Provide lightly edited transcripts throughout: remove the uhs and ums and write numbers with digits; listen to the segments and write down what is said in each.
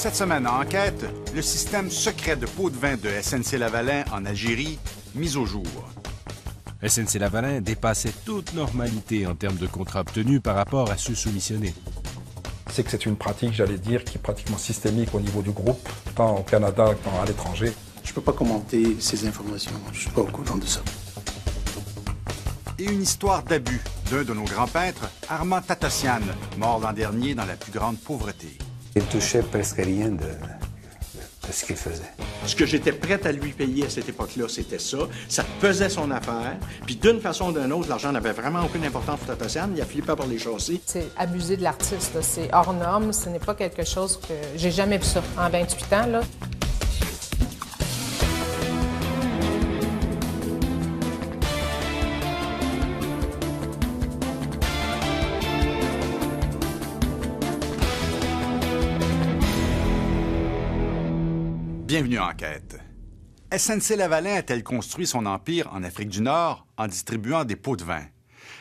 Cette semaine, en enquête, le système secret de pots de vin de SNC-Lavalin en Algérie, mis au jour. SNC-Lavalin dépassait toute normalité en termes de contrats obtenus par rapport à ceux soumissionnés. C'est que c'est une pratique, j'allais dire, qui est pratiquement systémique au niveau du groupe, tant au Canada qu'à l'étranger. Je ne peux pas commenter ces informations, je ne suis pas au courant de ça. Et une histoire d'abus d'un de nos grands peintres, Armand Tatassian, mort l'an dernier dans la plus grande pauvreté. Il touchait presque rien de ce qu'il faisait. Ce que j'étais prêt à lui payer à cette époque-là, c'était ça. Ça faisait son affaire. Puis d'une façon ou d'une autre, l'argent n'avait vraiment aucune importance pour Tatassian. Il a flippé par les chaussées. C'est abuser de l'artiste. C'est hors norme. Ce n'est pas quelque chose que... J'ai jamais vu ça en 28 ans, là. Bienvenue à Enquête. SNC-Lavalin a-t-elle construit son empire en Afrique du Nord en distribuant des pots de vin?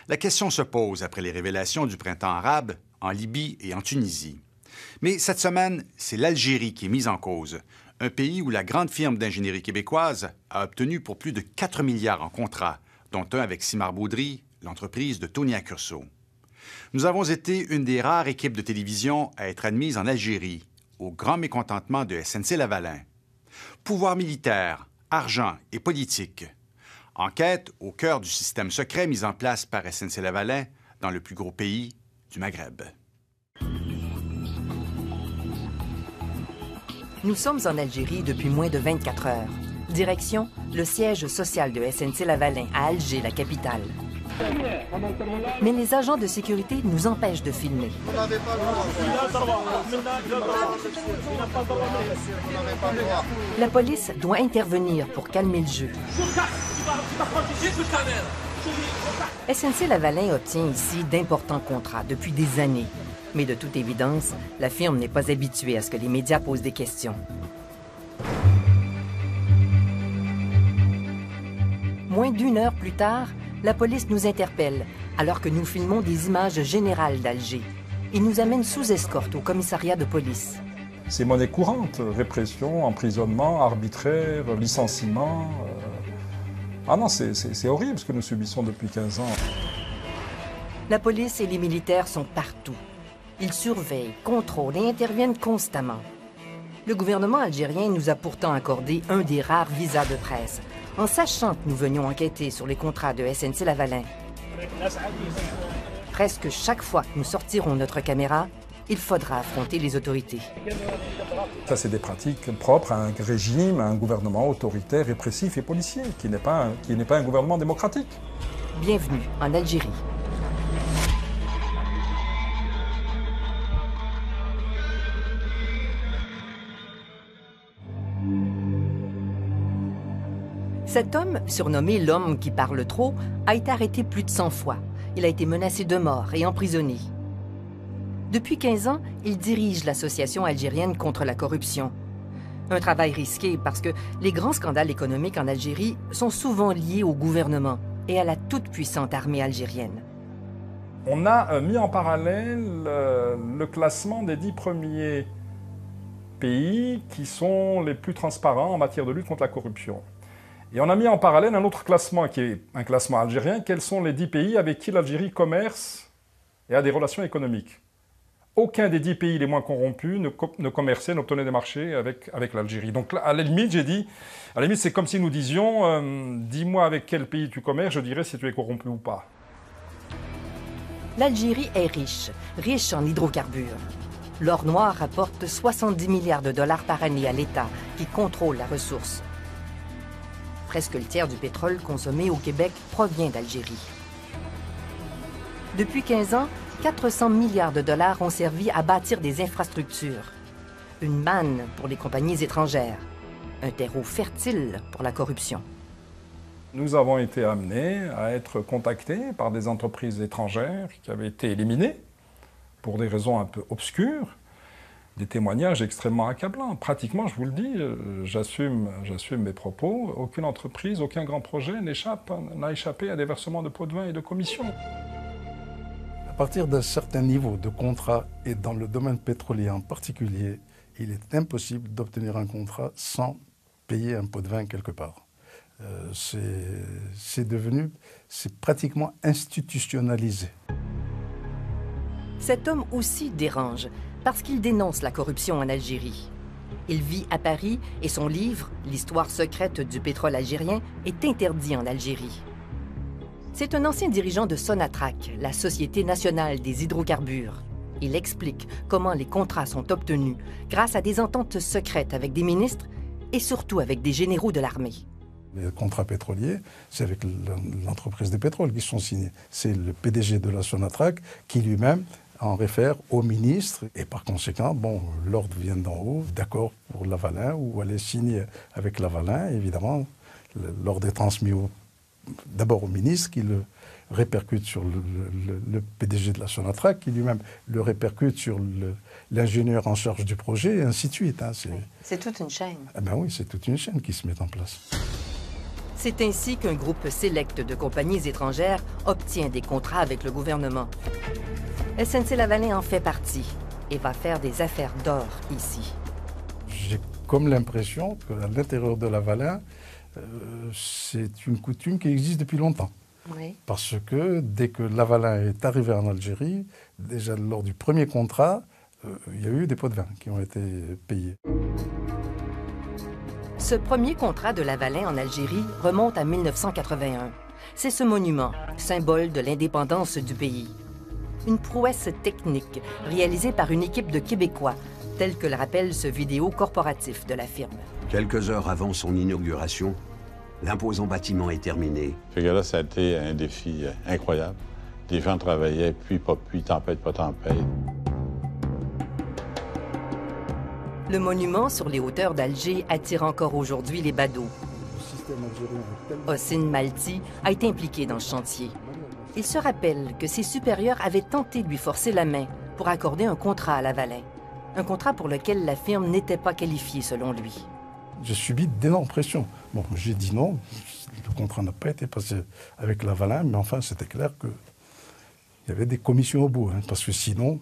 La question se pose après les révélations du printemps arabe en Libye et en Tunisie. Mais cette semaine, c'est l'Algérie qui est mise en cause, un pays où la grande firme d'ingénierie québécoise a obtenu pour plus de 4 milliards en contrats, dont un avec Simard Baudry, l'entreprise de Tony Accurso. Nous avons été une des rares équipes de télévision à être admise en Algérie, au grand mécontentement de SNC-Lavalin. Pouvoir militaire, argent et politique. Enquête au cœur du système secret mis en place par SNC-Lavalin dans le plus gros pays du Maghreb. Nous sommes en Algérie depuis moins de 24 heures. Direction, le siège social de SNC-Lavalin à Alger, la capitale. Mais les agents de sécurité nous empêchent de filmer. La police doit intervenir pour calmer le jeu. SNC-Lavalin obtient ici d'importants contrats depuis des années. Mais de toute évidence, la firme n'est pas habituée à ce que les médias posent des questions. Moins d'une heure plus tard, la police nous interpelle, alors que nous filmons des images générales d'Alger. Ils nous amènent sous escorte au commissariat de police. C'est monnaie courante, répression, emprisonnement, arbitraire, licenciement. Ah non, c'est horrible ce que nous subissons depuis 15 ans. La police et les militaires sont partout. Ils surveillent, contrôlent et interviennent constamment. Le gouvernement algérien nous a pourtant accordé un des rares visas de presse, en sachant que nous venions enquêter sur les contrats de SNC-Lavalin. Presque chaque fois que nous sortirons notre caméra, il faudra affronter les autorités. Ça, c'est des pratiques propres à un régime, à un gouvernement autoritaire, répressif et policier, qui n'est pas un gouvernement démocratique. Bienvenue en Algérie. Cet homme, surnommé l'homme qui parle trop, a été arrêté plus de 100 fois. Il a été menacé de mort et emprisonné. Depuis 15 ans, il dirige l'Association algérienne contre la corruption. Un travail risqué parce que les grands scandales économiques en Algérie sont souvent liés au gouvernement et à la toute-puissante armée algérienne. On a mis en parallèle le classement des 10 premiers pays qui sont les plus transparents en matière de lutte contre la corruption. Et on a mis en parallèle un autre classement qui est un classement algérien. Quels sont les 10 pays avec qui l'Algérie commerce et a des relations économiques? Aucun des 10 pays les moins corrompus ne commerçait, n'obtenait des marchés avec l'Algérie. Donc à la limite, j'ai dit, c'est comme si nous disions, dis-moi avec quel pays tu commerces, je dirais si tu es corrompu ou pas. L'Algérie est riche en hydrocarbures. L'or noir rapporte 70 milliards de dollars par année à l'État qui contrôle la ressource. Presque le tiers du pétrole consommé au Québec provient d'Algérie. Depuis 15 ans, 400 milliards de dollars ont servi à bâtir des infrastructures. Une manne pour les compagnies étrangères. Un terreau fertile pour la corruption. Nous avons été amenés à être contactés par des entreprises étrangères qui avaient été éliminées pour des raisons un peu obscures. Des témoignages extrêmement accablants. Pratiquement, je vous le dis, j'assume mes propos, aucune entreprise, aucun grand projet n'a échappé à des versements de pots de vin et de commissions. À partir d'un certain niveau de contrat, et dans le domaine pétrolier en particulier, il est impossible d'obtenir un contrat sans payer un pot de vin quelque part. C'est pratiquement institutionnalisé. Cet homme aussi dérange parce qu'il dénonce la corruption en Algérie. Il vit à Paris et son livre, L'histoire secrète du pétrole algérien, est interdit en Algérie. C'est un ancien dirigeant de Sonatrach, la Société nationale des hydrocarbures. Il explique comment les contrats sont obtenus grâce à des ententes secrètes avec des ministres et surtout avec des généraux de l'armée. Les contrats pétroliers, c'est avec l'entreprise de pétrole qui sont signés. C'est le PDG de la Sonatrach qui lui-même en réfère au ministre. Et par conséquent, bon, l'ordre vient d'en haut, d'accord pour Lavalin, ou elle est signée avec Lavalin. Évidemment, l'ordre est transmis d'abord au ministre qui le répercute sur le PDG de la Sonatrach, qui lui-même le répercute sur l'ingénieur en charge du projet, et ainsi de suite. Hein. C'est toute une chaîne. Ah ben oui, c'est toute une chaîne qui se met en place. C'est ainsi qu'un groupe sélect de compagnies étrangères obtient des contrats avec le gouvernement. SNC-Lavalin en fait partie et va faire des affaires d'or ici. J'ai comme l'impression qu'à l'intérieur de Lavalin, c'est une coutume qui existe depuis longtemps. Oui. Parce que dès que Lavalin est arrivé en Algérie, déjà lors du premier contrat, il y a eu des pots de vin qui ont été payés. Ce premier contrat de Lavalin en Algérie remonte à 1981. C'est ce monument, symbole de l'indépendance du pays. Une prouesse technique réalisée par une équipe de Québécois, tel que le rappelle ce vidéo corporatif de la firme. Quelques heures avant son inauguration, l'imposant bâtiment est terminé. Ce gars-là, ça a été un défi incroyable. Les gens travaillaient, pluie, pas pluie, tempête, pas tempête. Le monument sur les hauteurs d'Alger attire encore aujourd'hui les badauds. Hossein Malti a été impliqué dans ce chantier. Il se rappelle que ses supérieurs avaient tenté de lui forcer la main pour accorder un contrat à Lavalin. Un contrat pour lequel la firme n'était pas qualifiée selon lui. J'ai subi d'énormes pressions. Bon, j'ai dit non, le contrat n'a pas été passé avec Lavalin, mais enfin, c'était clair qu'il y avait des commissions au bout. Hein, parce que sinon,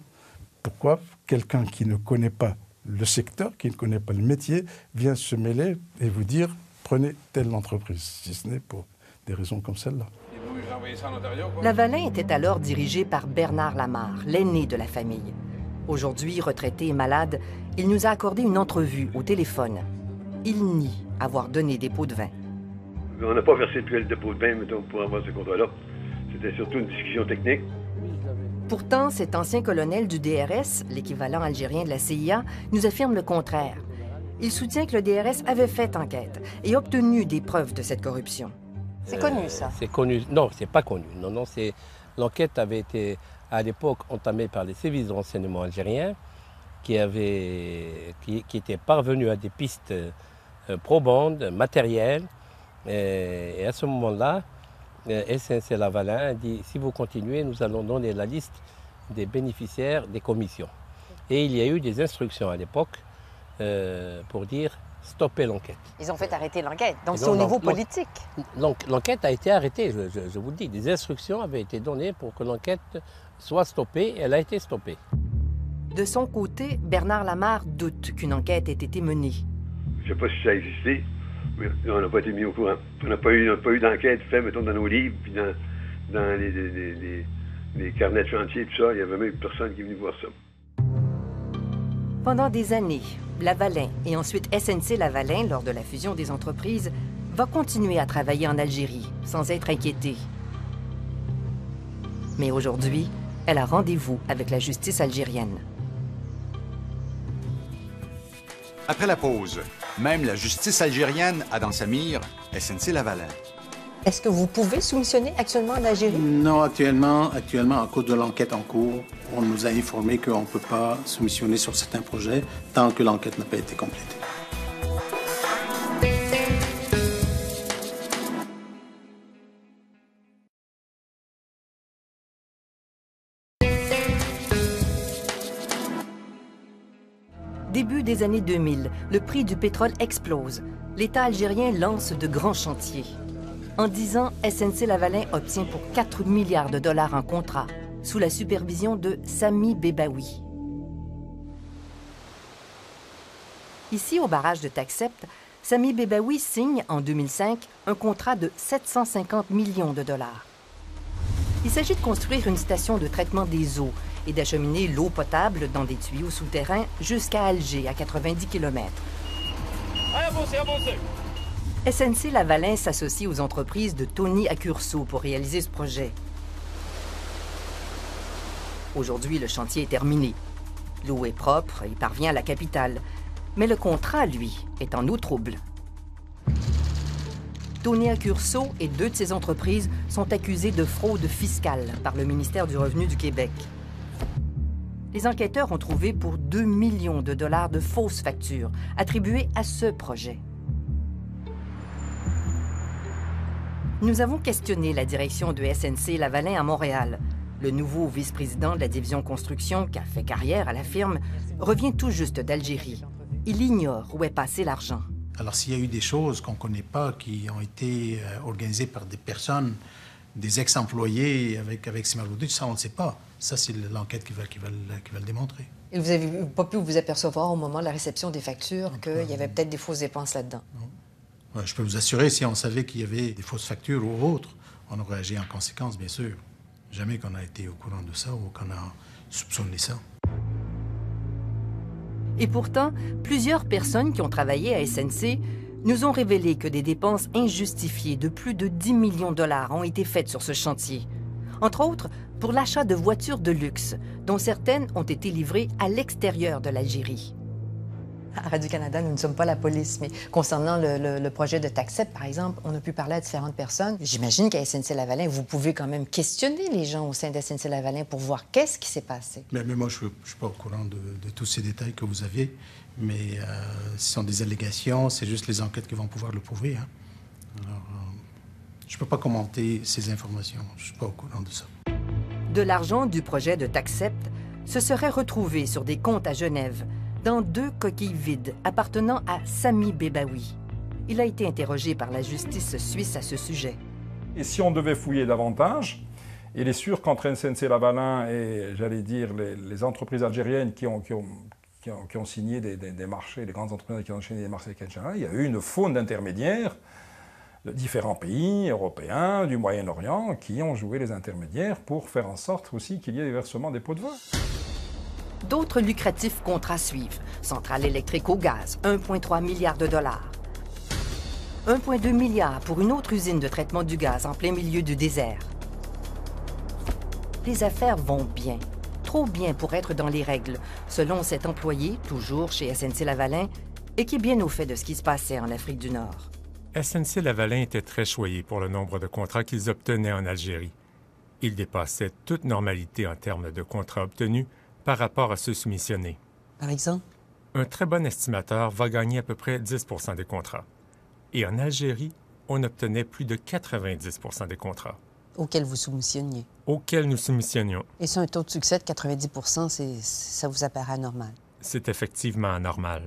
pourquoi quelqu'un qui ne connaît pas le secteur, qui ne connaît pas le métier, vient se mêler et vous dire « prenez telle entreprise », si ce n'est pour des raisons comme celle-là. Lavalin était alors dirigé par Bernard Lamarre, l'aîné de la famille. Aujourd'hui, retraité et malade, il nous a accordé une entrevue au téléphone. Il nie avoir donné des pots de vin. On n'a pas versé de pots de vin, mettons, pour avoir ce contrat-là. C'était surtout une discussion technique. Pourtant, cet ancien colonel du DRS, l'équivalent algérien de la CIA, nous affirme le contraire. Il soutient que le DRS avait fait enquête et obtenu des preuves de cette corruption. C'est connu, ça? C'est connu. Non, c'est pas connu. Non, l'enquête avait été, à l'époque, entamée par les services de renseignement algériens qui étaient parvenus à des pistes probantes, matérielles. Et à ce moment-là, SNC-Lavalin a dit, si vous continuez, nous allons donner la liste des bénéficiaires des commissions. Et il y a eu des instructions à l'époque pour dire stopper l'enquête. Ils ont fait arrêter l'enquête, donc c'est au niveau politique. L'enquête a été arrêtée, je vous le dis. Des instructions avaient été données pour que l'enquête soit stoppée, et elle a été stoppée. De son côté, Bernard Lamarre doute qu'une enquête ait été menée. Je ne sais pas si ça a existé. On n'a pas été mis au courant. On n'a pas eu d'enquête faite, mettons, dans nos livres, puis dans les carnets de chantier, tout ça. Il n'y avait même personne qui est venu voir ça. Pendant des années, Lavalin et ensuite SNC-Lavalin, lors de la fusion des entreprises, va continuer à travailler en Algérie, sans être inquiété. Mais aujourd'hui, elle a rendez-vous avec la justice algérienne. Après la pause, même la justice algérienne a dans sa mire SNC-Lavalin. Est-ce que vous pouvez soumissionner actuellement en Algérie? Non, actuellement, à cause de l'enquête en cours, on nous a informé qu'on ne peut pas soumissionner sur certains projets tant que l'enquête n'a pas été complétée. Début des années 2000, le prix du pétrole explose. L'État algérien lance de grands chantiers. En 10 ans, SNC-Lavalin obtient pour 4 milliards de dollars en contrat, sous la supervision de Sami Bebaoui. Ici, au barrage de Taxept, Sami Bebaoui signe en 2005 un contrat de 750 millions de dollars. Il s'agit de construire une station de traitement des eaux et d'acheminer l'eau potable dans des tuyaux souterrains jusqu'à Alger, à 90 km. SNC-Lavalin s'associe aux entreprises de Tony Accurso pour réaliser ce projet. Aujourd'hui, le chantier est terminé. L'eau est propre et parvient à la capitale. Mais le contrat, lui, est en eau trouble. Tony Accurso et 2 de ses entreprises sont accusés de fraude fiscale par le ministère du Revenu du Québec. Les enquêteurs ont trouvé pour 2 millions de dollars de fausses factures attribuées à ce projet. Nous avons questionné la direction de SNC-Lavalin à Montréal. Le nouveau vice-président de la division construction, qui a fait carrière à la firme, revient tout juste d'Algérie. Il ignore où est passé l'argent. Alors, s'il y a eu des choses qu'on ne connaît pas, qui ont été organisées par des personnes, des ex-employés avec Simaroudou, ça, on ne le sait pas. Ça, c'est l'enquête qui va le démontrer. Et vous n'avez pas pu vous apercevoir au moment de la réception des factures qu'il y avait peut-être des fausses dépenses là-dedans? Non. Je peux vous assurer, si on savait qu'il y avait des fausses factures ou autres, on aurait agi en conséquence, bien sûr. Jamais qu'on a été au courant de ça ou qu'on a soupçonné ça. Et pourtant, plusieurs personnes qui ont travaillé à SNC nous ont révélé que des dépenses injustifiées de plus de 10 millions de dollars ont été faites sur ce chantier. Entre autres, pour l'achat de voitures de luxe, dont certaines ont été livrées à l'extérieur de l'Algérie. À Radio-Canada, nous ne sommes pas la police, mais concernant le projet de Taxept, par exemple, on a pu parler à différentes personnes. J'imagine qu'à SNC-Lavalin, vous pouvez quand même questionner les gens au sein de SNC-Lavalin pour voir qu'est-ce qui s'est passé. Mais moi, je ne suis pas au courant de tous ces détails que vous avez, mais ce sont des allégations, c'est juste les enquêtes qui vont pouvoir le prouver. Hein. Alors, je ne peux pas commenter ces informations, je ne suis pas au courant de ça. De l'argent du projet de Taxept se serait retrouvé sur des comptes à Genève, dans 2 coquilles vides appartenant à Sami Bebaoui. Il a été interrogé par la justice suisse à ce sujet. Et si on devait fouiller davantage, il est sûr qu'entre SNC-Lavalin et, j'allais dire, les entreprises algériennes qui ont signé des marchés, les grandes entreprises qui ont signé des marchés avec Algérie, il y a eu une faune d'intermédiaires de différents pays européens, du Moyen-Orient, qui ont joué les intermédiaires pour faire en sorte aussi qu'il y ait des versements des pots de vin. D'autres lucratifs contrats suivent. Centrale électrique au gaz, 1,3 milliard de dollars. 1,2 milliard pour une autre usine de traitement du gaz en plein milieu du désert. Les affaires vont bien. Trop bien pour être dans les règles, selon cet employé, toujours chez SNC-Lavalin, et qui est bien au fait de ce qui se passait en Afrique du Nord. SNC-Lavalin était très choyé pour le nombre de contrats qu'ils obtenaient en Algérie. Ils dépassaient toute normalité en termes de contrats obtenus par rapport à ceux soumissionnés. Par exemple? Un très bon estimateur va gagner à peu près 10 % des contrats. Et en Algérie, on obtenait plus de 90 % des contrats. Auxquels vous soumissionniez? Auxquels nous soumissionnions. Et ça, un taux de succès de 90 %, ça vous apparaît anormal? C'est effectivement anormal.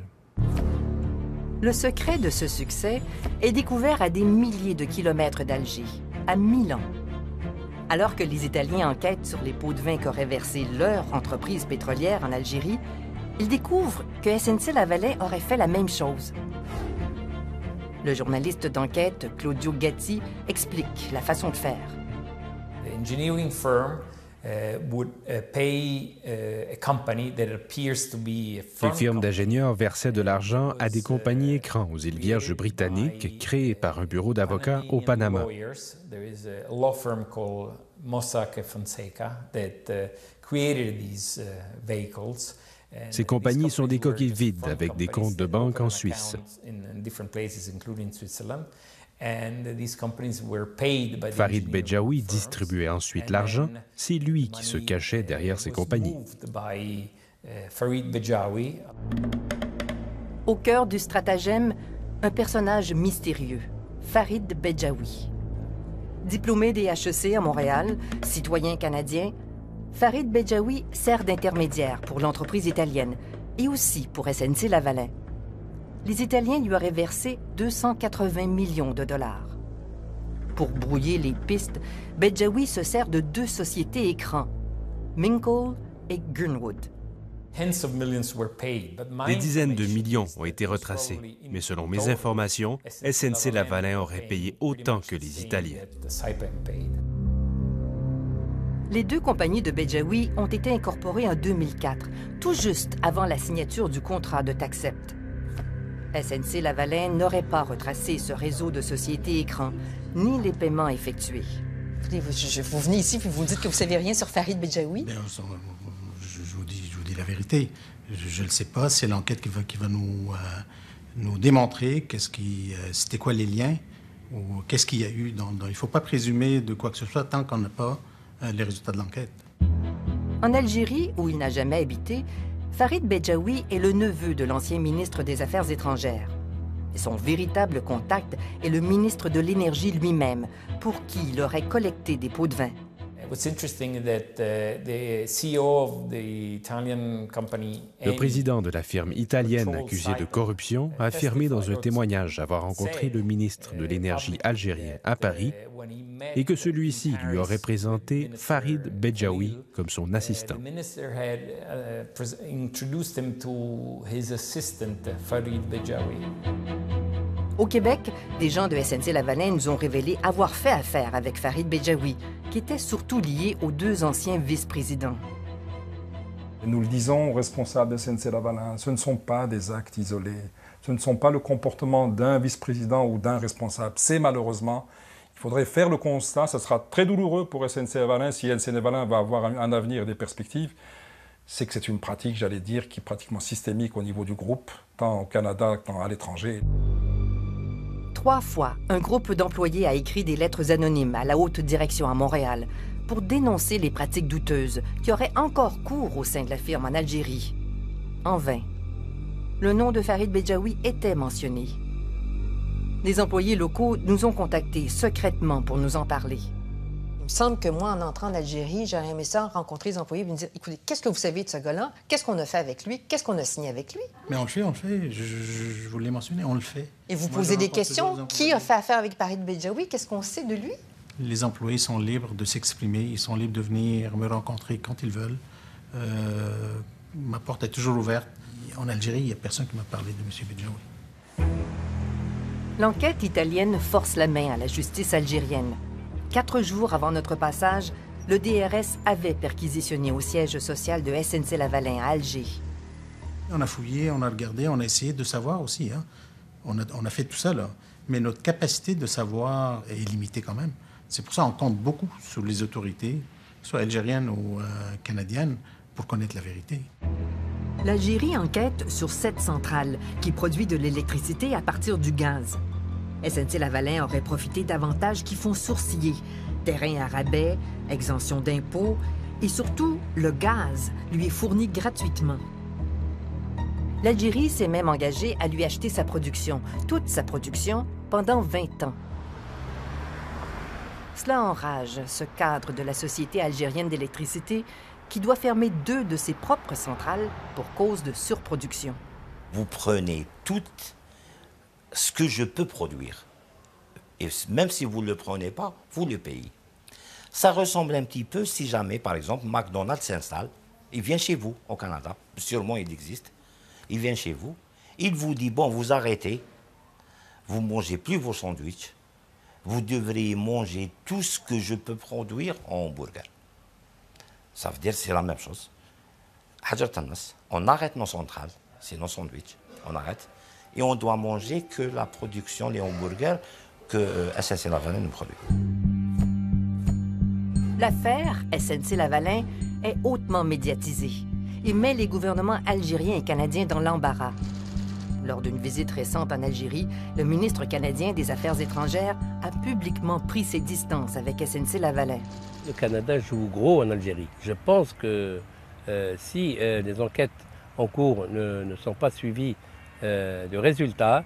Le secret de ce succès est découvert à des milliers de kilomètres d'Alger, à Milan. Alors que les Italiens enquêtent sur les pots de vin qu'aurait versé leur entreprise pétrolière en Algérie, ils découvrent que SNC-Lavalin aurait fait la même chose. Le journaliste d'enquête Claudio Gatti explique la façon de faire. The engineering firm would pay a company that appears to be a Les firmes d'ingénieurs versaient de l'argent à des compagnies écrans aux îles Vierges britanniques créées par un bureau d'avocats au Panama. There is a law firm called Mossack Fonseca that created these vehicles. Ces compagnies sont des coquilles vides avec des comptes de banque en Suisse. Farid Bejaoui distribuait ensuite l'argent. C'est lui qui se cachait derrière ces compagnies. Au cœur du stratagème, un personnage mystérieux, Farid Bejaoui. Diplômé des HEC à Montréal, citoyen canadien, Farid Bejaoui sert d'intermédiaire pour l'entreprise italienne et aussi pour SNC-Lavalin. Les Italiens lui auraient versé 280 millions de dollars. Pour brouiller les pistes, Bejaoui se sert de 2 sociétés écrans, Minkle et Gurnwood. Des dizaines de millions ont été retracés, mais selon mes informations, SNC-Lavalin aurait payé autant que les Italiens. Les deux compagnies de Bejawi ont été incorporées en 2004, tout juste avant la signature du contrat de Taxcept. SNC-Lavalin n'aurait pas retracé ce réseau de sociétés écrans, ni les paiements effectués. Vous venez ici puis vous dites que vous ne savez rien sur Farid Bejawi? Je vous dis la vérité. Je ne le sais pas. C'est l'enquête qui va nous démontrer c'était quoi les liens ou qu'est-ce qu'il y a eu il ne faut pas présumer de quoi que ce soit tant qu'on n'a pas les résultats de l'enquête. En Algérie, où il n'a jamais habité, Farid Bejawi est le neveu de l'ancien ministre des Affaires étrangères. Et son véritable contact est le ministre de l'Énergie lui-même, pour qui il aurait collecté des pots de vin. Le président de la firme italienne accusée de corruption a affirmé dans un témoignage avoir rencontré le ministre de l'Énergie algérien à Paris et que celui-ci lui aurait présenté Farid Bejawi comme son assistant. Au Québec, des gens de SNC-Lavalin nous ont révélé avoir fait affaire avec Farid Bejawi, qui était surtout lié aux deux anciens vice-présidents. Nous le disons aux responsables de SNC-Lavalin, ce ne sont pas des actes isolés, ce ne sont pas le comportement d'un vice-président ou d'un responsable. C'est malheureusement, il faudrait faire le constat, ce sera très douloureux pour SNC-Lavalin si SNC-Lavalin va avoir un avenir et des perspectives. C'est que c'est une pratique, j'allais dire, qui est pratiquement systémique au niveau du groupe, tant au Canada qu'à l'étranger. 3 fois, un groupe d'employés a écrit des lettres anonymes à la haute direction à Montréal pour dénoncer les pratiques douteuses qui auraient encore cours au sein de la firme en Algérie. En vain. Le nom de Farid Bejawi était mentionné. Les employés locaux nous ont contactés secrètement pour nous en parler. Il me semble que moi, en entrant en Algérie, j'aurais aimé ça rencontrer les employés et me dire, écoutez, qu'est-ce que vous savez de ce gars-là? Qu'est-ce qu'on a fait avec lui? Qu'est-ce qu'on a signé avec lui? Mais on le fait. Je vous l'ai mentionné, on le fait. Et vous posez des questions? Qui a fait affaire avec Farid Bejawi? Qu'est-ce qu'on sait de lui? Les employés sont libres de s'exprimer. Ils sont libres de venir me rencontrer quand ils veulent. Ma porte est toujours ouverte. En Algérie, il n'y a personne qui m'a parlé de M. Bejawi. L'enquête italienne force la main à la justice algérienne. 4 jours avant notre passage, le DRS avait perquisitionné au siège social de SNC-Lavalin à Alger. On a fouillé, on a regardé, on a essayé de savoir aussi. Hein. On a fait tout ça, là. Mais notre capacité de savoir est limitée quand même. C'est pour ça qu'on compte beaucoup sur les autorités, soit algériennes ou canadiennes, pour connaître la vérité. L'Algérie enquête sur 7 centrales qui produisent de l'électricité à partir du gaz. SNC-Lavalin aurait profité d'avantages qui font sourciller. Terrain à rabais, exemption d'impôts et surtout, le gaz lui est fourni gratuitement. L'Algérie s'est même engagée à lui acheter sa production, toute sa production, pendant 20 ans. Cela enrage ce cadre de la Société algérienne d'électricité qui doit fermer 2 de ses propres centrales pour cause de surproduction. Vous prenez tout ce que je peux produire. Et même si vous ne le prenez pas, vous le payez. Ça ressemble un petit peu si jamais, par exemple, McDonald's s'installe, il vient chez vous au Canada, sûrement il existe, il vient chez vous, il vous dit, bon, vous arrêtez, vous ne mangez plus vos sandwichs, vous devriez manger tout ce que je peux produire en hamburger. Ça veut dire que c'est la même chose. On arrête nos centrales, c'est nos sandwichs, on arrête, et on doit manger que la production, les hamburgers que SNC-Lavalin nous produit. L'affaire SNC-Lavalin est hautement médiatisée et met les gouvernements algériens et canadiens dans l'embarras. Lors d'une visite récente en Algérie, le ministre canadien des Affaires étrangères a publiquement pris ses distances avec SNC-Lavalin. Le Canada joue gros en Algérie. Je pense que si les enquêtes en cours ne sont pas suivies de résultats,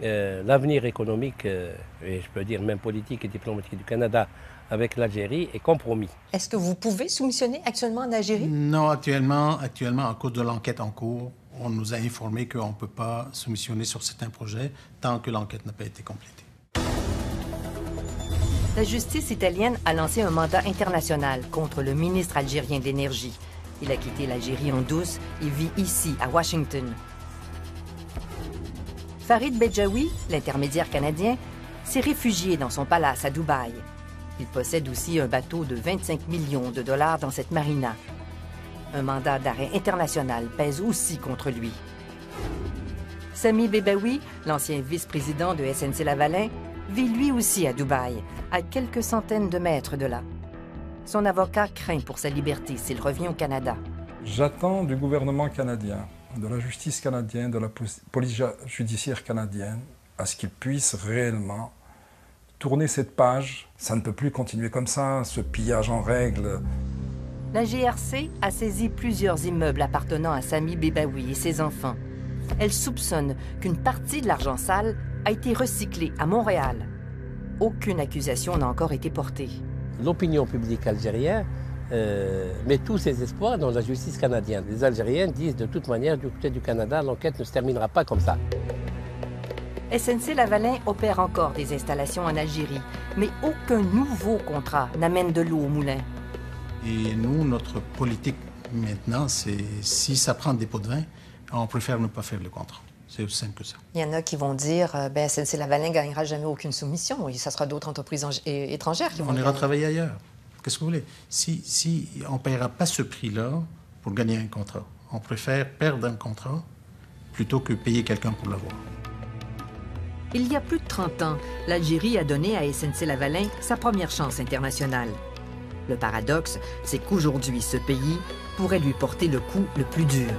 l'avenir économique, et je peux dire même politique et diplomatique du Canada avec l'Algérie est compromis. Est-ce que vous pouvez soumissionner actuellement en Algérie? Non, actuellement, à cause de l'enquête en cours, on nous a informé qu'on ne peut pas soumissionner sur certains projets tant que l'enquête n'a pas été complétée. La justice italienne a lancé un mandat international contre le ministre algérien de l'Énergie. Il a quitté l'Algérie en douce et vit ici, à Washington. Farid Bedjaoui, l'intermédiaire canadien, s'est réfugié dans son palace à Dubaï. Il possède aussi un bateau de 25 millions de dollars dans cette marina. Un mandat d'arrêt international pèse aussi contre lui. Sami Bebaoui, l'ancien vice-président de SNC-Lavalin, vit lui aussi à Dubaï, à quelques centaines de mètres de là. Son avocat craint pour sa liberté s'il revient au Canada. J'attends du gouvernement canadien, de la justice canadienne, de la police judiciaire canadienne, à ce qu'ils puissent réellement tourner cette page. Ça ne peut plus continuer comme ça, ce pillage en règle. La GRC a saisi plusieurs immeubles appartenant à Sami Bebaoui et ses enfants. Elle soupçonne qu'une partie de l'argent sale a été recyclée à Montréal. Aucune accusation n'a encore été portée. L'opinion publique algérienne met tous ses espoirs dans la justice canadienne. Les Algériens disent de toute manière, du côté du Canada, l'enquête ne se terminera pas comme ça. SNC-Lavalin opère encore des installations en Algérie, mais aucun nouveau contrat n'amène de l'eau au moulin. Et nous, notre politique maintenant, c'est si ça prend des pots de vin, on préfère ne pas faire le contrat. C'est aussi simple que ça. Il y en a qui vont dire SNC-Lavalin ne gagnera jamais aucune soumission et ça sera d'autres entreprises étrangères qui vont On ira travailler ailleurs. Qu'est-ce que vous voulez? Si on ne paiera pas ce prix-là pour gagner un contrat, on préfère perdre un contrat plutôt que payer quelqu'un pour l'avoir. Il y a plus de 30 ans, l'Algérie a donné à SNC-Lavalin sa première chance internationale. Le paradoxe, c'est qu'aujourd'hui, ce pays pourrait lui porter le coup le plus dur.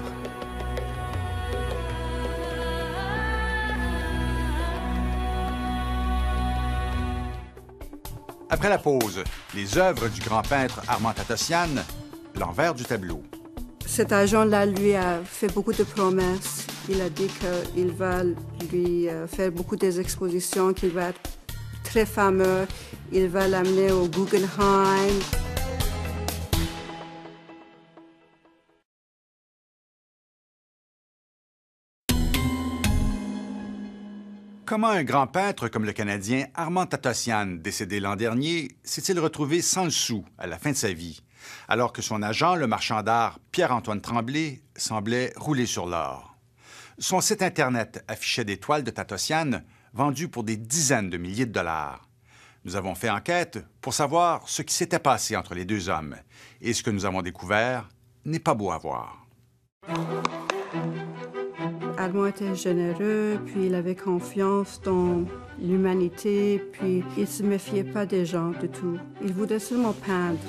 Après la pause, les œuvres du grand peintre Armand Tatossian, l'envers du tableau. Cet agent-là lui a fait beaucoup de promesses. Il a dit qu'il va lui faire beaucoup d'expositions, qu'il va être très fameux. Il va l'amener au Guggenheim. Comment un grand peintre comme le Canadien Armand Tatossian, décédé l'an dernier, s'est-il retrouvé sans le sou à la fin de sa vie, alors que son agent, le marchand d'art Pierre-Antoine Tremblay, semblait rouler sur l'or? Son site Internet affichait des toiles de Tatossian vendues pour des dizaines de milliers de dollars. Nous avons fait enquête pour savoir ce qui s'était passé entre les deux hommes. Et ce que nous avons découvert n'est pas beau à voir. Armand était généreux, puis il avait confiance dans l'humanité, puis il ne se méfiait pas des gens du tout. Il voulait seulement peindre.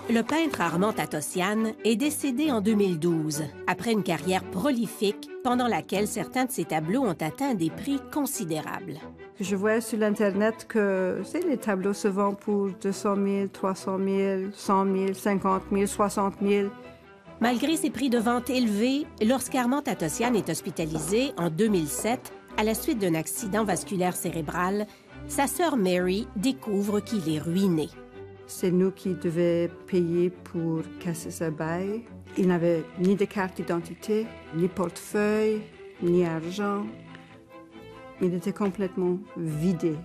Le peintre Armand Tatossian est décédé en 2012, après une carrière prolifique pendant laquelle certains de ses tableaux ont atteint des prix considérables. Je voyais sur l'Internet que les tableaux se vendent pour 200 000, 300 000, 100 000, 50 000, 60 000. Malgré ses prix de vente élevés, lorsqu'Armand Tatossian est hospitalisé en 2007 à la suite d'un accident vasculaire cérébral, sa sœur Mary découvre qu'il est ruiné. C'est nous qui devions payer pour casser sa bail. Il n'avait ni de carte d'identité, ni portefeuille, ni argent. Il était complètement vidé.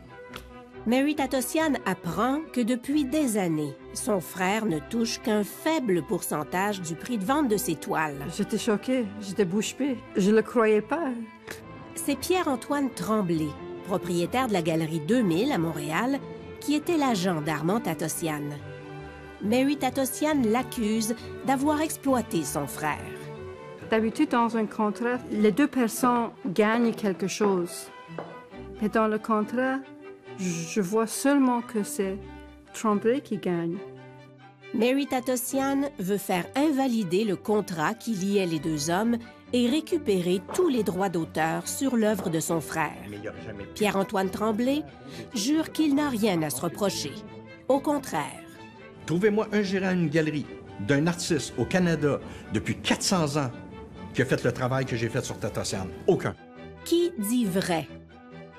Mary Tatossian apprend que depuis des années, son frère ne touche qu'un faible pourcentage du prix de vente de ses toiles. J'étais choquée, j'étais bouche bée. Je ne le croyais pas. C'est Pierre-Antoine Tremblay, propriétaire de la Galerie 2000 à Montréal, qui était l'agent d'Armand Tatossian. Mary Tatossian l'accuse d'avoir exploité son frère. D'habitude, dans un contrat, les deux personnes gagnent quelque chose. Mais dans le contrat, je vois seulement que c'est Tremblay qui gagne. Mary Tatossian veut faire invalider le contrat qui liait les deux hommes et récupérer tous les droits d'auteur sur l'œuvre de son frère. Pierre-Antoine Tremblay jure qu'il n'a rien à se reprocher. Au contraire. Trouvez-moi un gérant d'une galerie, d'un artiste au Canada depuis 400 ans qui a fait le travail que j'ai fait sur Tatossian. Aucun. Qui dit vrai?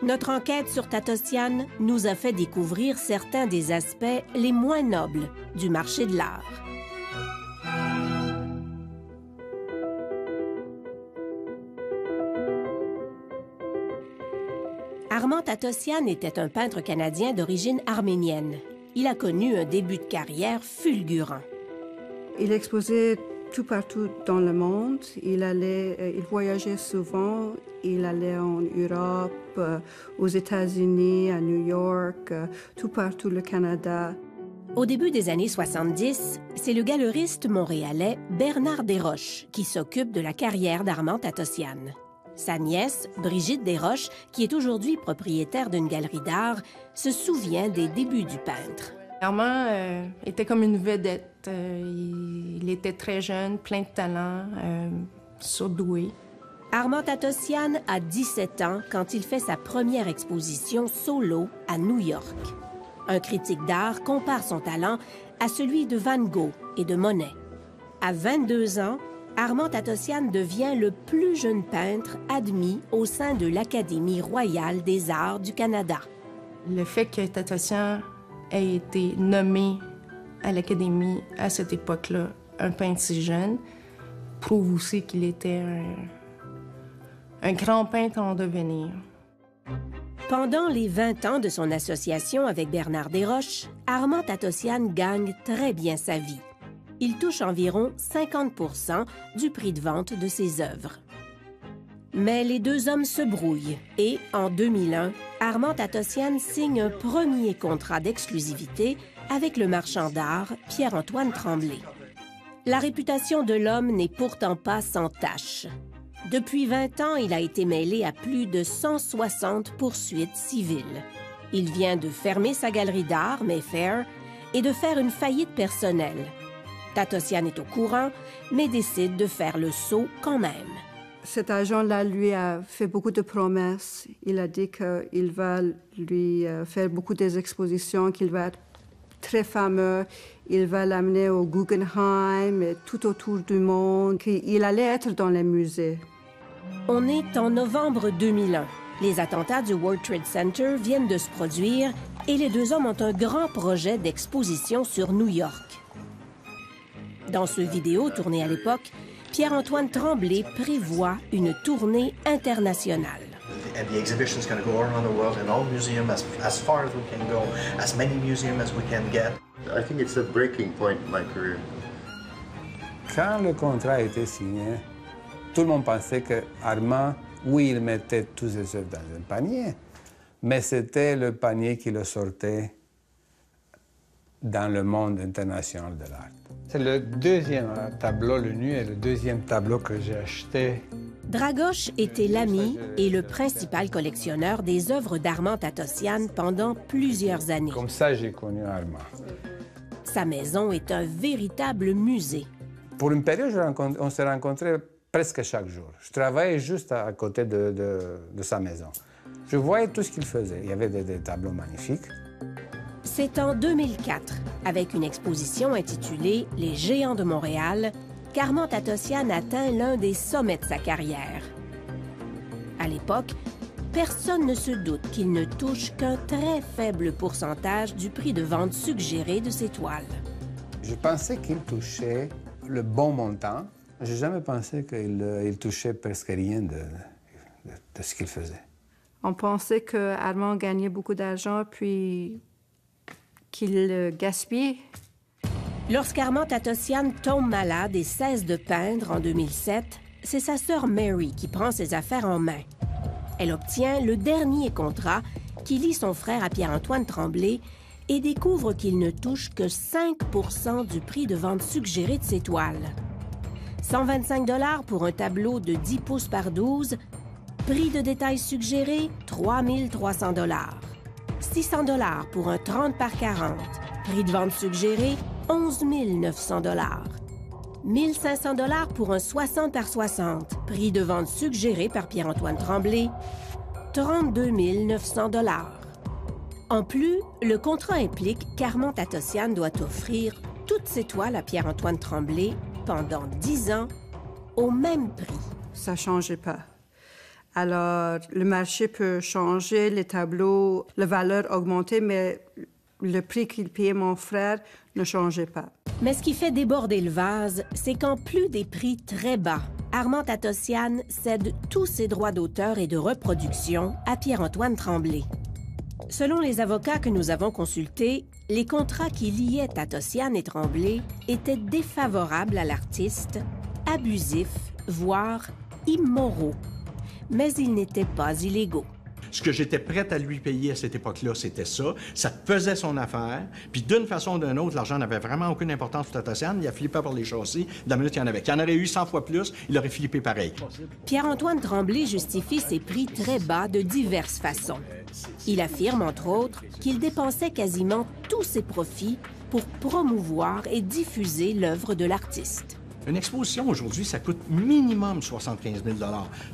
Notre enquête sur Tatossian nous a fait découvrir certains des aspects les moins nobles du marché de l'art. Armand Tatossian était un peintre canadien d'origine arménienne. Il a connu un début de carrière fulgurant. Il exposait tout partout dans le monde. Il voyageait souvent. Il allait en Europe, aux États-Unis, à New York, tout partout le Canada. Au début des années 70, c'est le galeriste montréalais Bernard Desroches qui s'occupe de la carrière d'Armand Tatossian. Sa nièce, Brigitte Desroches, qui est aujourd'hui propriétaire d'une galerie d'art, se souvient des débuts du peintre. Armand était comme une vedette. Il était très jeune, plein de talent, surdoué. Armand Tatossian a 17 ans quand il fait sa première exposition solo à New York. Un critique d'art compare son talent à celui de Van Gogh et de Monet. À 22 ans, Armand Tatossian devient le plus jeune peintre admis au sein de l'Académie royale des arts du Canada. Le fait que Tatossian ait été nommé à l'Académie à cette époque-là, un peintre si jeune, prouve aussi qu'il était un grand peintre en devenir. Pendant les 20 ans de son association avec Bernard Desroches, Armand Tatossian gagne très bien sa vie. Il touche environ 50% du prix de vente de ses œuvres. Mais les deux hommes se brouillent et, en 2001, Armand Tatossian signe un premier contrat d'exclusivité avec le marchand d'art Pierre-Antoine Tremblay. La réputation de l'homme n'est pourtant pas sans tache. Depuis 20 ans, il a été mêlé à plus de 160 poursuites civiles. Il vient de fermer sa galerie d'art, Mayfair, et de faire une faillite personnelle. Tatossian est au courant, mais décide de faire le saut quand même. Cet agent-là lui a fait beaucoup de promesses. Il a dit qu'il va lui faire beaucoup d'expositions, qu'il va être très fameux. Il va l'amener au Guggenheim et tout autour du monde. Il allait être dans les musées. On est en novembre 2001. Les attentats du World Trade Center viennent de se produire et les deux hommes ont un grand projet d'exposition sur New York. Dans ce vidéo tourné à l'époque, Pierre-Antoine Tremblay prévoit une tournée internationale. And the exhibition is going to go around the world in all museums as far as we can go, as many museums as we can get. I think it's a breaking point in my career. Quand le contrat a été signé, tout le monde pensait que Armand, oui, il mettait tous ses œuvres dans un panier, mais c'était le panier qui le sortait dans le monde international de l'art. C'est le deuxième tableau, le nu, est le deuxième tableau que j'ai acheté. Dragoche était l'ami et le principal collectionneur des œuvres d'Armand Tatossian pendant plusieurs années. Comme ça, j'ai connu Armand. Sa maison est un véritable musée. Pour une période, on s'est rencontrés presque chaque jour. Je travaillais juste à côté de sa maison. Je voyais tout ce qu'il faisait. Il y avait des tableaux magnifiques. C'est en 2004, avec une exposition intitulée « Les géants de Montréal », qu'Armand Tatossian atteint l'un des sommets de sa carrière. À l'époque, personne ne se doute qu'il ne touche qu'un très faible pourcentage du prix de vente suggéré de ses toiles. Je pensais qu'il touchait le bon montant. Je n'ai jamais pensé qu'il touchait presque rien de ce qu'il faisait. On pensait qu'Armand gagnait beaucoup d'argent, puis qu'il gaspillait. Lorsqu'Armand Tatossian tombe malade et cesse de peindre en 2007, c'est sa sœur Mary qui prend ses affaires en main. Elle obtient le dernier contrat qui lie son frère à Pierre-Antoine Tremblay et découvre qu'il ne touche que 5 % du prix de vente suggéré de ses toiles. 125 $ pour un tableau de 10 pouces par 12, prix de détail suggéré 3 300 $. 600 $ pour un 30 par 40, prix de vente suggéré 11 900 $. 1 500 $ pour un 60 par 60, prix de vente suggéré par Pierre-Antoine Tremblay, 32 900 $. En plus, le contrat implique qu'Armand Tatossian doit offrir toutes ses toiles à Pierre-Antoine Tremblay pendant 10 ans au même prix. Ça ne changeait pas. Alors, le marché peut changer, les tableaux, la valeur augmenter, mais le prix qu'il payait mon frère ne changeait pas. Mais ce qui fait déborder le vase, c'est qu'en plus des prix très bas, Armand Tatossian cède tous ses droits d'auteur et de reproduction à Pierre-Antoine Tremblay. Selon les avocats que nous avons consultés, les contrats qui liaient Tatossian et Tremblay étaient défavorables à l'artiste, abusifs, voire immoraux. Mais ils n'étaient pas illégaux. Ce que j'étais prête à lui payer à cette époque-là, c'était ça. Ça faisait son affaire. Puis d'une façon ou d'une autre, l'argent n'avait vraiment aucune importance pour Tatossian. Il a flippé par les châssis. De la minute qu'il y en avait. Qu'il y en aurait eu 100 fois plus, il aurait flippé pareil. Pierre-Antoine Tremblay justifie ses prix très bas de diverses façons. Il affirme, entre autres, qu'il dépensait quasiment tous ses profits pour promouvoir et diffuser l'œuvre de l'artiste. Une exposition, aujourd'hui, ça coûte minimum 75 000 $.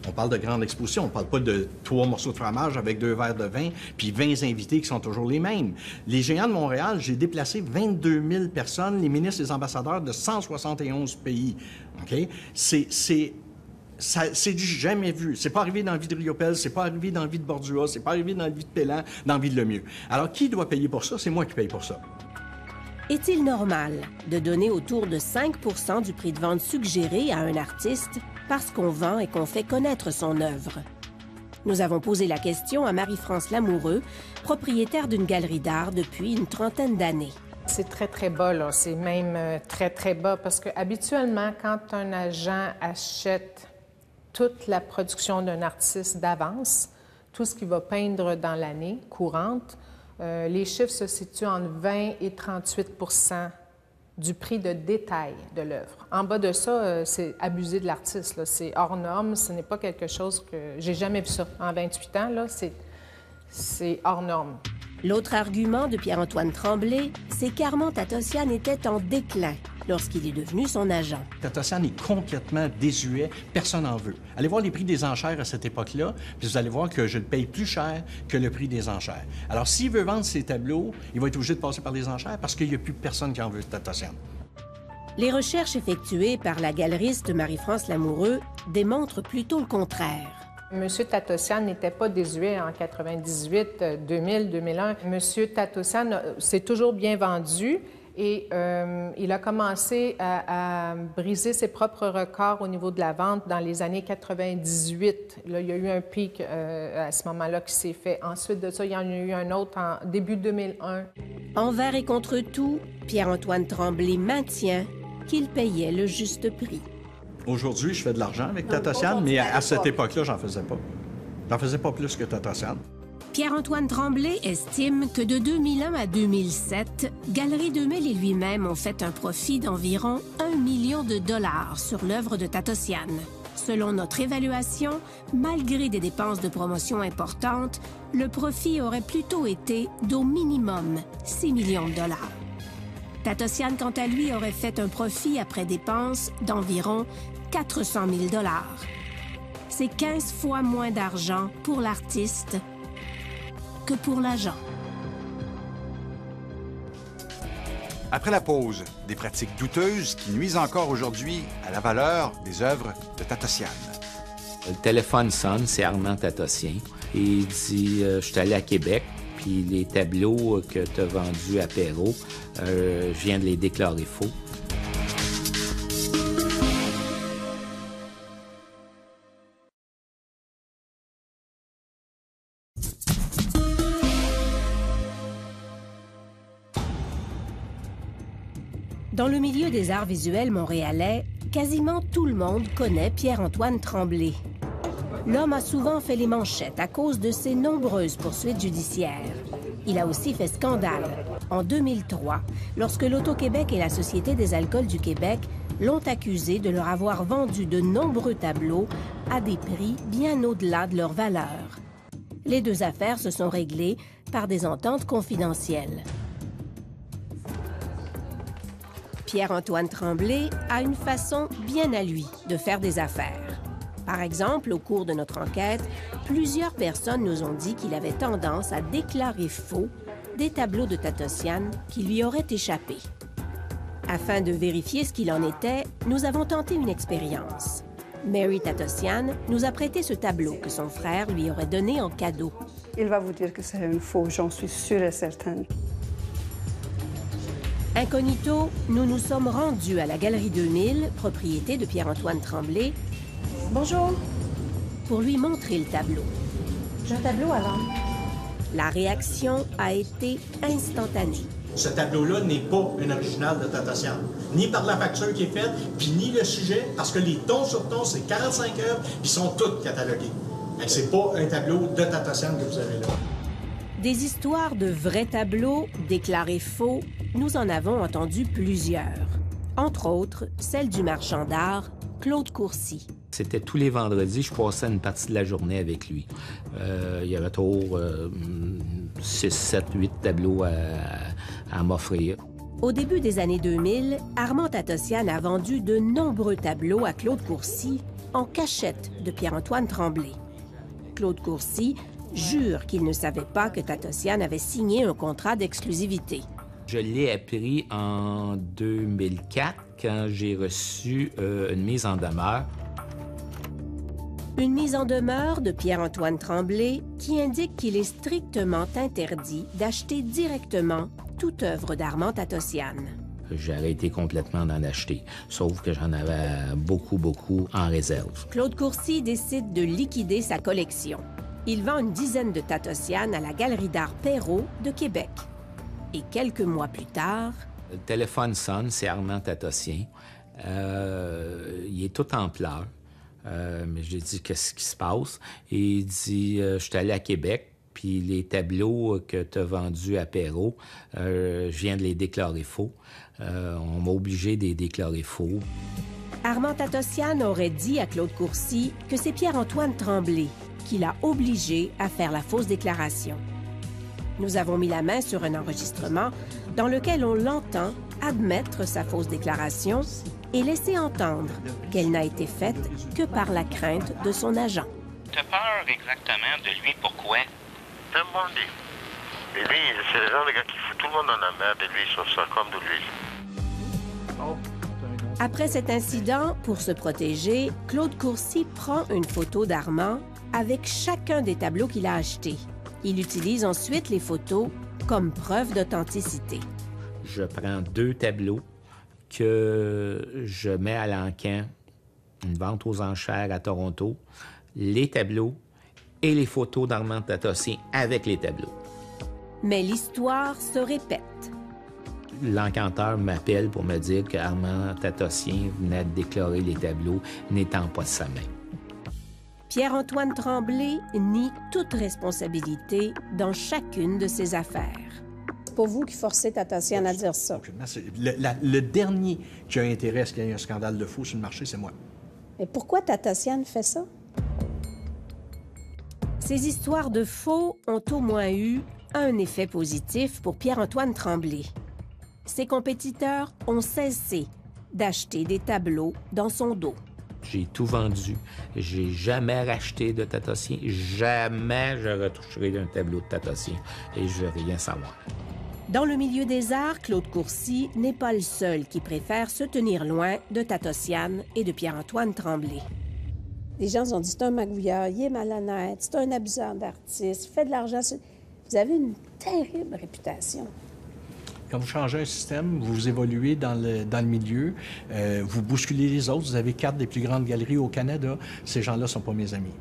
On parle de grande exposition. On parle pas de 3 morceaux de fromage avec 2 verres de vin puis 20 invités qui sont toujours les mêmes. Les Géants de Montréal, j'ai déplacé 22 000 personnes, les ministres et les ambassadeurs de 171 pays. OK? C'est du jamais vu. C'est pas arrivé dans la vie de Riopelle, c'est pas arrivé dans la vie de Bordua, c'est pas arrivé dans la vie de Pellan, dans la vie de Lemieux. Alors, qui doit payer pour ça? C'est moi qui paye pour ça. Est-il normal de donner autour de 5 % du prix de vente suggéré à un artiste parce qu'on vend et qu'on fait connaître son œuvre? Nous avons posé la question à Marie-France Lamoureux, propriétaire d'une galerie d'art depuis une trentaine d'années. C'est très, très bas, là. C'est même très, très bas parce que habituellement, quand un agent achète toute la production d'un artiste d'avance, tout ce qu'il va peindre dans l'année courante, les chiffres se situent entre 20 et 38 % du prix de détail de l'œuvre. En bas de ça, c'est abusé de l'artiste. C'est hors norme. Ce n'est pas quelque chose que... J'ai jamais vu ça. En 28 ans, là, c'est hors norme. L'autre argument de Pierre-Antoine Tremblay, c'est qu'Armand Tatossian était en déclin lorsqu'il est devenu son agent. Tatossian est complètement désuet. Personne n'en veut. Allez voir les prix des enchères à cette époque-là, puis vous allez voir que je le paye plus cher que le prix des enchères. Alors, s'il veut vendre ses tableaux, il va être obligé de passer par les enchères parce qu'il n'y a plus personne qui en veut de Tatossian. Les recherches effectuées par la galeriste Marie-France Lamoureux démontrent plutôt le contraire. Monsieur Tatossian n'était pas désuet en 98, 2000, 2001. Monsieur Tatossian s'est toujours bien vendu et il a commencé à briser ses propres records au niveau de la vente dans les années 98. Là, il y a eu un pic à ce moment-là qui s'est fait. Ensuite de ça, il y en a eu un autre en début 2001. Envers et contre tout, Pierre-Antoine Tremblay maintient qu'il payait le juste prix. Aujourd'hui, je fais de l'argent avec Tatossian, mais à cette époque-là, j'en faisais pas. J'en faisais pas plus que Tatossian. Pierre-Antoine Tremblay estime que de 2001 à 2007, Galerie 2000 et lui-même ont fait un profit d'environ 1 million de $ sur l'œuvre de Tatossian. Selon notre évaluation, malgré des dépenses de promotion importantes, le profit aurait plutôt été d'au minimum 6 millions de $. Tatossian, quant à lui, aurait fait un profit après dépenses d'environ 400 000 $. C'est 15 fois moins d'argent pour l'artiste que pour l'agent. Après la pause, des pratiques douteuses qui nuisent encore aujourd'hui à la valeur des œuvres de Tatossian. Le téléphone sonne, c'est Armand Tatossian. Et il dit « Je suis allé à Québec, puis les tableaux que tu as vendus à Perrault, je viens de les déclarer faux. » Dans le milieu des arts visuels montréalais, quasiment tout le monde connaît Pierre-Antoine Tremblay. L'homme a souvent fait les manchettes à cause de ses nombreuses poursuites judiciaires. Il a aussi fait scandale en 2003, lorsque l'Auto-Québec et la Société des alcools du Québec l'ont accusé de leur avoir vendu de nombreux tableaux à des prix bien au-delà de leur valeur. Les deux affaires se sont réglées par des ententes confidentielles. Pierre-Antoine Tremblay a une façon bien à lui de faire des affaires. Par exemple, au cours de notre enquête, plusieurs personnes nous ont dit qu'il avait tendance à déclarer faux des tableaux de Tatossian qui lui auraient échappé. Afin de vérifier ce qu'il en était, nous avons tenté une expérience. Mary Tatossian nous a prêté ce tableau que son frère lui aurait donné en cadeau. Il va vous dire que c'est un faux, j'en suis sûre et certaine. Incognito, nous nous sommes rendus à la Galerie 2000, propriété de Pierre-Antoine Tremblay. Bonjour. Pour lui montrer le tableau. J'ai un tableau à vendre. La réaction a été instantanée. Ce tableau-là n'est pas un original de Tata-Sian, ni par la facture qui est faite, puis ni le sujet, parce que les tons sur tons, c'est 45 œuvres, puis ils sont toutes cataloguées. C'est pas un tableau de Tata-Sian que vous avez là. Des histoires de vrais tableaux déclarés faux, nous en avons entendu plusieurs. Entre autres, celle du marchand d'art Claude Courcy. C'était tous les vendredis, je passais une partie de la journée avec lui. Il y avait autour 6, 7, 8 tableaux à m'offrir. Au début des années 2000, Armand Tatossian a vendu de nombreux tableaux à Claude Courcy en cachette de Pierre-Antoine Tremblay. Claude Courcy jure qu'il ne savait pas que Tatossian avait signé un contrat d'exclusivité. Je l'ai appris en 2004 quand j'ai reçu une mise en demeure. Une mise en demeure de Pierre-Antoine Tremblay qui indique qu'il est strictement interdit d'acheter directement toute œuvre d'Armand Tatossian. J'ai arrêté complètement d'en acheter, sauf que j'en avais beaucoup en réserve. Claude Courcy décide de liquider sa collection. Il vend une dizaine de Tatossian à la Galerie d'art Perrault de Québec. Et quelques mois plus tard... Le téléphone sonne, c'est Armand Tatossian. Il est tout en pleurs. Mais j'ai dit, qu'est-ce qui se passe? Et il dit, je suis allé à Québec, puis les tableaux que tu as vendus à Perrault, je viens de les déclarer faux. On m'a obligé de les déclarer faux. Armand Tatossian aurait dit à Claude Courcy que c'est Pierre-Antoine Tremblay qui l'a obligé à faire la fausse déclaration. Nous avons mis la main sur un enregistrement dans lequel on l'entend admettre sa fausse déclaration et laisser entendre qu'elle n'a été faite que par la crainte de son agent. T'as peur exactement de lui, pourquoi? C'est un bandit. Et lui, c'est le genre de gars qui fout tout le monde dans la merde, et lui, il sauve ça comme de lui. Après cet incident, pour se protéger, Claude Courcy prend une photo d'Armand avec chacun des tableaux qu'il a achetés. Il utilise ensuite les photos comme preuve d'authenticité. Je prends 2 tableaux que je mets à l'encan, une vente aux enchères à Toronto, les tableaux et les photos d'Armand Tatossian avec les tableaux. Mais l'histoire se répète. L'encanteur m'appelle pour me dire qu'Armand Tatossian venait de déclarer les tableaux n'étant pas de sa main. Pierre-Antoine Tremblay nie toute responsabilité dans chacune de ses affaires. C'est pas vous qui forcez Tatossian à dire ça. Le dernier qui a intérêt à ce qu'il y ait un scandale de faux sur le marché, c'est moi. Mais pourquoi Tatossian fait ça? Ces histoires de faux ont au moins eu un effet positif pour Pierre-Antoine Tremblay. Ses compétiteurs ont cessé d'acheter des tableaux dans son dos. J'ai tout vendu. J'ai jamais racheté de Tatossian. Jamais je retoucherai d'un tableau de Tatossian et je veux rien savoir. Dans le milieu des arts, Claude Courcy n'est pas le seul qui préfère se tenir loin de Tatossian et de Pierre-Antoine Tremblay. Les gens se sont dit, c'est un magouilleur, il est malhonnête, c'est un abuseur d'artiste, il fait de l'argent. Vous avez une terrible réputation. Quand vous changez un système, vous évoluez dans le milieu, vous bousculez les autres, vous avez 4 des plus grandes galeries au Canada. Ces gens-là ne sont pas mes amis.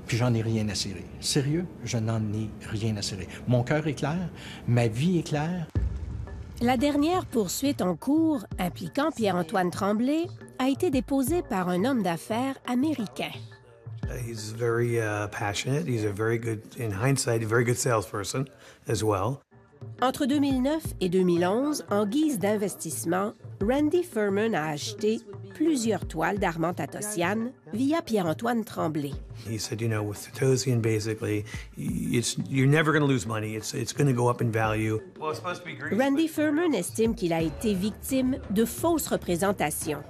Puis j'en ai rien à cirer. Sérieux, je n'en ai rien à cirer. Mon cœur est clair, ma vie est claire. La dernière poursuite en cours impliquant Pierre-Antoine Tremblay a été déposée par un homme d'affaires américain. He's very passionate. He's a very good, in hindsight, a very good salesperson as well. Entre 2009 et 2011, en guise d'investissement, Randy Furman a acheté plusieurs toiles d'Armand Tatossian via Pierre-Antoine Tremblay. He said, you know, with Tatossian, basically, you're never going to lose money. It's going to go up in value. Well, it's supposed to be green. Randy Furman estime qu'il a été victime de fausses représentations.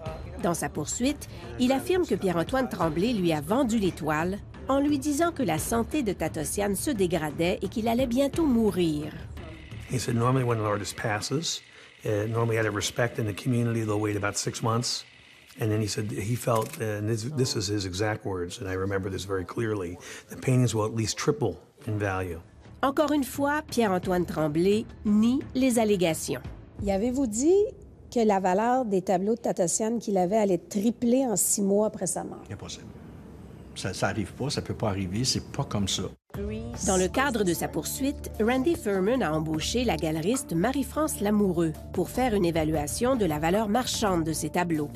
Dans sa poursuite, il affirme que Pierre-Antoine Tremblay lui a vendu les toiles en lui disant que la santé de Tatossian se dégradait et qu'il allait bientôt mourir. He said, normally when an artist passes, normally out of respect in the community, they'll wait about 6 months. And then he said he felt, and this is his exact words, and I remember this very clearly, the paintings will at least triple in value. Encore une fois, Pierre-Antoine Tremblay nie les allégations. Y avez-vous dit que la valeur des tableaux de Tatossian qu'il avait allait tripler en 6 mois après sa mort? Impossible. Ça n'arrive pas, ça peut pas arriver, c'est pas comme ça. Dans le cadre de sa poursuite, Randy Furman a embauché la galeriste Marie-France Lamoureux pour faire une évaluation de la valeur marchande de ses tableaux.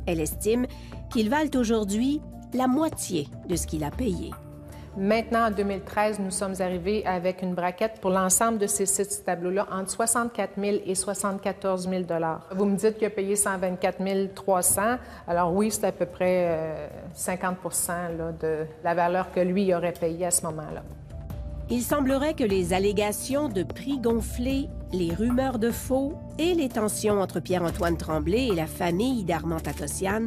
Elle estime qu'ils valent aujourd'hui la moitié de ce qu'il a payé. Maintenant, en 2013, nous sommes arrivés avec une braquette pour l'ensemble de ces 6 tableaux-là entre 64 000 et 74 000 $. Vous me dites qu'il a payé 124 300 $. Alors oui, c'est à peu près 50 là, de la valeur que lui aurait payée à ce moment-là. Il semblerait que les allégations de prix gonflés, les rumeurs de faux et les tensions entre Pierre-Antoine Tremblay et la famille d'Armand Tatossian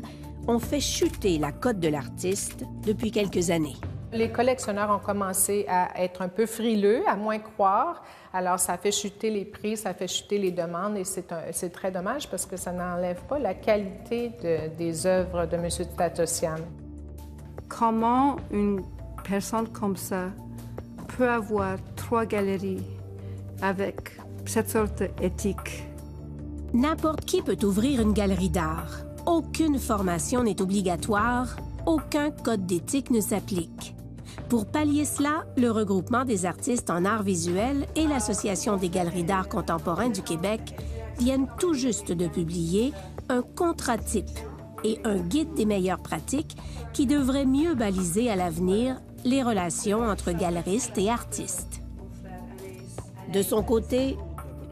ont fait chuter la cote de l'artiste depuis quelques années. Les collectionneurs ont commencé à être un peu frileux, à moins croire. Alors, ça a fait chuter les prix, ça a fait chuter les demandes et c'est très dommage parce que ça n'enlève pas la qualité des œuvres de M. Tatossian. Comment une personne comme ça peut avoir 3 galeries avec cette sorte d'éthique? N'importe qui peut ouvrir une galerie d'art. Aucune formation n'est obligatoire, aucun code d'éthique ne s'applique. Pour pallier cela, le regroupement des artistes en art visuel et l'Association des galeries d'art contemporain du Québec viennent tout juste de publier un contrat type et un guide des meilleures pratiques qui devrait mieux baliser à l'avenir les relations entre galeristes et artistes. De son côté,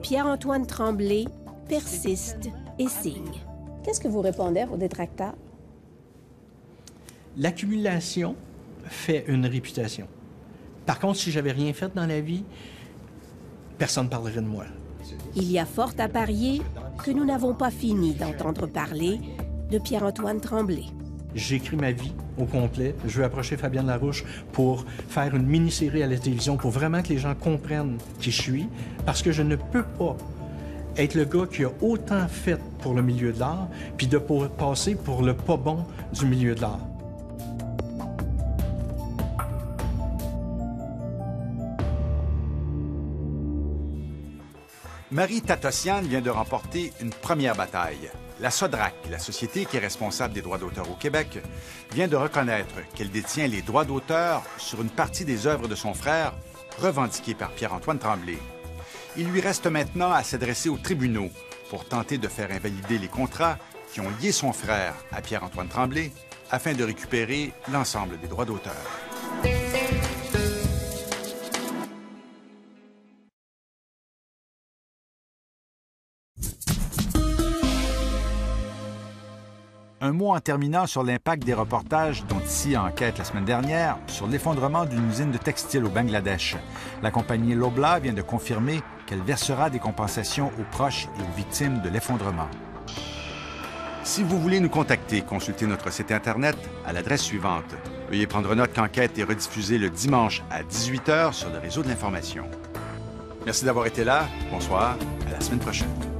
Pierre-Antoine Tremblay persiste et signe. Qu'est-ce que vous répondez aux détracteurs? L'accumulation fait une réputation. Par contre, si j'avais rien fait dans la vie, personne ne parlerait de moi. Il y a fort à parier que nous n'avons pas fini d'entendre parler de Pierre-Antoine Tremblay. J'écris ma vie au complet. Je veux approcher Fabienne Larouche pour faire une mini-série à la télévision pour vraiment que les gens comprennent qui je suis, parce que je ne peux pas être le gars qui a autant fait pour le milieu de l'art, puis de passer pour le pas bon du milieu de l'art. Marie Tatossian vient de remporter une première bataille. La SODRAC, la société qui est responsable des droits d'auteur au Québec, vient de reconnaître qu'elle détient les droits d'auteur sur une partie des œuvres de son frère, revendiquées par Pierre-Antoine Tremblay. Il lui reste maintenant à s'adresser aux tribunaux pour tenter de faire invalider les contrats qui ont lié son frère à Pierre-Antoine Tremblay afin de récupérer l'ensemble des droits d'auteur. Un mot en terminant sur l'impact des reportages dont ici enquête la semaine dernière sur l'effondrement d'une usine de textile au Bangladesh. La compagnie Loblaw vient de confirmer qu'elle versera des compensations aux proches et aux victimes de l'effondrement. Si vous voulez nous contacter, consultez notre site Internet à l'adresse suivante. Veuillez prendre note qu'Enquête est rediffusée le dimanche à 18 h sur le réseau de l'information. Merci d'avoir été là. Bonsoir. À la semaine prochaine.